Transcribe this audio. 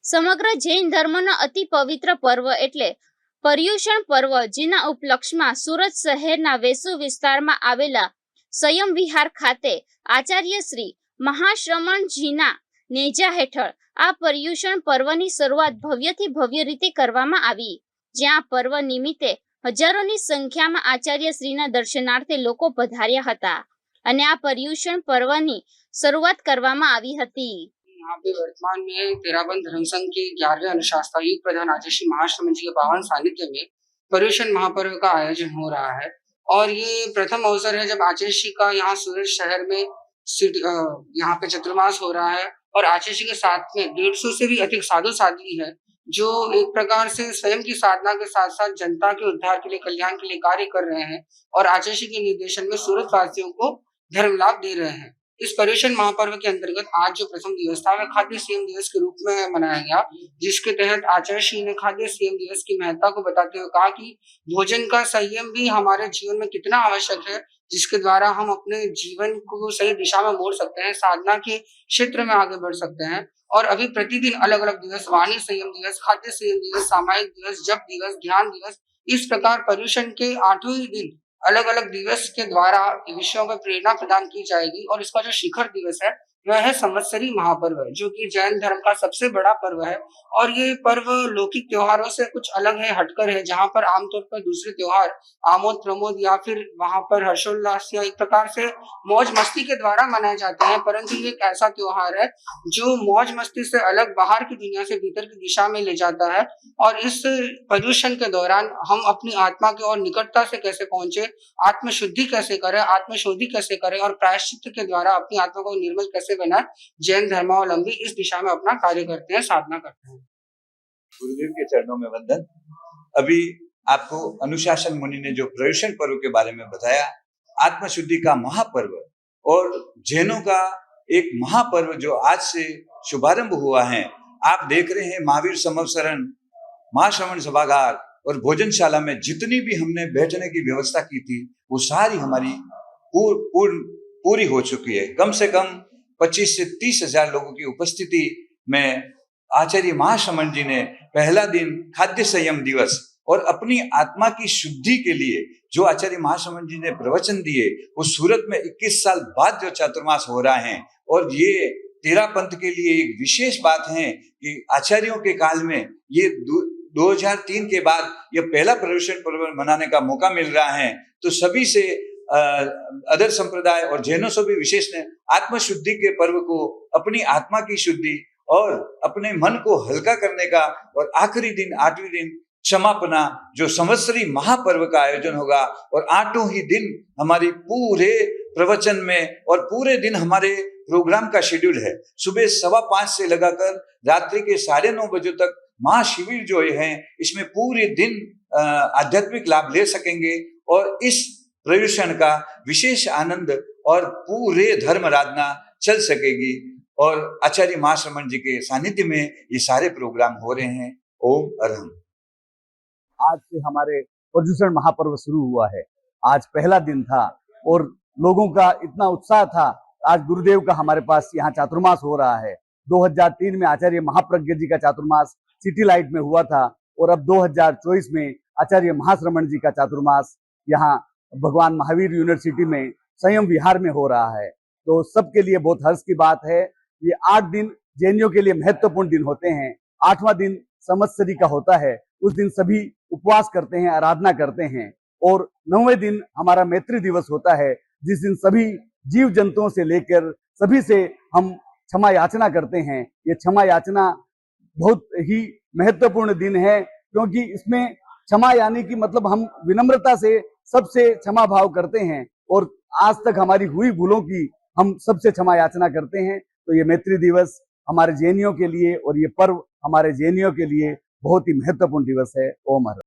સમગ્ર જૈન ધર્મનો અતિ પવિત્ર પર્વ એટલે પર્યુષણ પર્વ, જેના ઉપલક્ષમાં સુરત શહેરના વેસુ વિસ્તારમાં આવેલા સંયમ વિહાર ખાતે આચાર્ય શ્રી મહાશ્રમણજીના નેજા હેઠળ આ પર્યુષણ પર્વની શરૂઆત ભવ્યથી ભવ્ય રીતે કરવામાં આવી, જ્યાં પર્વ નિમિત્તે હજારોની સંખ્યામાં આચાર્ય શ્રીના દર્શનાર્થે લોકો પધાર્યા હતા અને આ પર્યુષણ પર્વની શરૂઆત કરવામાં આવી હતી। यहाँ पे वर्तमान में तेराबंद धर्म संघ के 11वें अनुशासना युग प्रधान आचार्य श्री महाश्रमण जी के पावन सानिध्य में पर्युषण महापर्व का आयोजन हो रहा है। और ये प्रथम अवसर है जब आचार्य श्री का यहाँ सूरत शहर में यहाँ पे चतुर्मास हो रहा है और आचार्य श्री के साथ में 150 से भी अधिक साधु साध्वी है, जो एक प्रकार से स्वयं की साधना के साथ साथ जनता के उद्धार के लिए, कल्याण के लिए कार्य कर रहे हैं और आचार्य श्री के निर्देशन में सूरत वासियों को धर्म लाभ दे रहे हैं। इस पर्युषण महापर्व के अंतर्गत आज जो प्रथम दिवस था वह खाद्य संयम दिवस के रूप में मनाया गया, जिसके तहत आचार्य श्री ने खाद्य संयम दिवस की महत्ता को बताते हुए कहा कि भोजन का संयम भी हमारे जीवन में कितना आवश्यक है, जिसके द्वारा हम अपने जीवन को सही दिशा में मोड़ सकते हैं, साधना के क्षेत्र में आगे बढ़ सकते हैं। और अभी प्रतिदिन अलग अलग दिवस, वाणी संयम दिवस, खाद्य संयम दिवस, सामायिक दिवस, जप दिवस, ध्यान दिवस, इस प्रकार पर्युषण के 8वें दिन अलग अलग दिवस के द्वारा विषयों पर प्रेरणा प्रदान की जाएगी। और इसका जो शिखर दिवस है वह है संवत्सरी महापर्व, जो कि जैन धर्म का सबसे बड़ा पर्व है। और ये पर्व लौकिक त्योहारों से कुछ अलग है, हटकर है, जहाँ पर आमतौर पर दूसरे त्योहार आमोद प्रमोद या फिर वहां पर हर्षोल्लास या एक प्रकार से मौज मस्ती के द्वारा मनाए जाते हैं, परंतु ये एक ऐसा त्योहार है जो मौज मस्ती से अलग बाहर की दुनिया से भीतर की दिशा में ले जाता है। और इस पर्युषण के दौरान हम अपनी आत्मा के और निकटता से कैसे पहुंचे, आत्मशुद्धि कैसे करें, आत्मशोधि कैसे करें और प्रायश्चित के द्वारा अपनी आत्मा को निर्मल कैसे बनाए, जैन धर्मावलंबी इस दिशा में अपना कार्य करते हैं, साधना करते हैं। गुरुदेव के चरणों में वंदन। अभी आपको अनुशासन मुनि ने जो पर्युषण पर्व के बारे में बताया, आत्मशुद्धि का महापर्व और जैनों का एक महापर्व जो आज से शुभारंभ हुआ है। आप देख रहे हैं महावीर संवत्सरण, महाश्रमण सभागार और भोजनशाला में जितनी भी हमने बैठने की व्यवस्था की थी वो सारी हमारी पूरी हो चुकी है। कम से कम 25 से 30 हजार लोगों की उपस्थिति में आचार्य महाश्रमण जी ने पहला दिन खाद्य संयम दिवस और अपनी आत्मा की शुद्धि के लिए जो आचार्य महाश्रमण जी ने प्रवचन दिए, वो सूरत में 21 साल बाद जो चातुर्मास हो रहा है। और ये तेरा पंथ के लिए एक विशेष बात है कि आचार्यों के काल में ये 2003 के बाद यह पहला पर्युषण पर्व मनाने का मौका मिल रहा है। तो सभी से अदर संप्रदाय और जैनों से भी विशेष ने आत्मशुद्धि के पर्व को, अपनी आत्मा की शुद्धि और अपने मन को हल्का करने का, और आखिरी दिन 8वें दिन क्षमापना जो संवत्सरी महापर्व का आयोजन होगा। और 8 ही दिन हमारी पूरे प्रवचन में और पूरे दिन हमारे प्रोग्राम का शेड्यूल है। सुबह 5:15 से लगाकर रात्रि के 9:30 बजे तक महाशिविर जो है, इसमें पूरे दिन आध्यात्मिक लाभ ले सकेंगे और इस पर्युषण का विशेष आनंद और पूरे धर्म आराधना चल सकेगी। और आचार्य महाश्रमण जी के सानिध्य में ये सारे प्रोग्राम हो रहे हैं। ओम अरहम। आज से हमारे पर्युषण महापर्व शुरू हुआ है। आज पहला दिन था और लोगों का इतना उत्साह था। आज गुरुदेव का हमारे पास यहाँ चातुर्मास हो रहा है। 2003 में आचार्य महाप्रज्ञ जी का चातुर्मास सिटी लाइट में हुआ था और अब 2024 में आचार्य महाश्रमण जी का चातुर्मास यहाँ भगवान महावीर यूनिवर्सिटी में संयम विहार में हो रहा है। तो सबके लिए बहुत हर्ष की बात है। ये 8 दिन जैनियों के लिए महत्वपूर्ण दिन होते हैं। 8वां दिन संवत्सरी का होता है, उस दिन सभी उपवास करते हैं, आराधना करते हैं। और 9वें दिन हमारा मैत्री दिवस होता है, जिस दिन सभी जीव जंतुओं से लेकर सभी से हम क्षमा याचना करते हैं। ये क्षमा याचना बहुत ही महत्वपूर्ण दिन है, क्योंकि इसमें क्षमा यानी कि मतलब हम विनम्रता से सबसे क्षमा भाव करते हैं और आज तक हमारी हुई भूलों की हम सबसे क्षमा याचना करते हैं। तो ये मैत्री दिवस हमारे जैनियों के लिए और ये पर्व हमारे जैनियों के लिए बहुत ही महत्वपूर्ण दिवस है। ओम हर।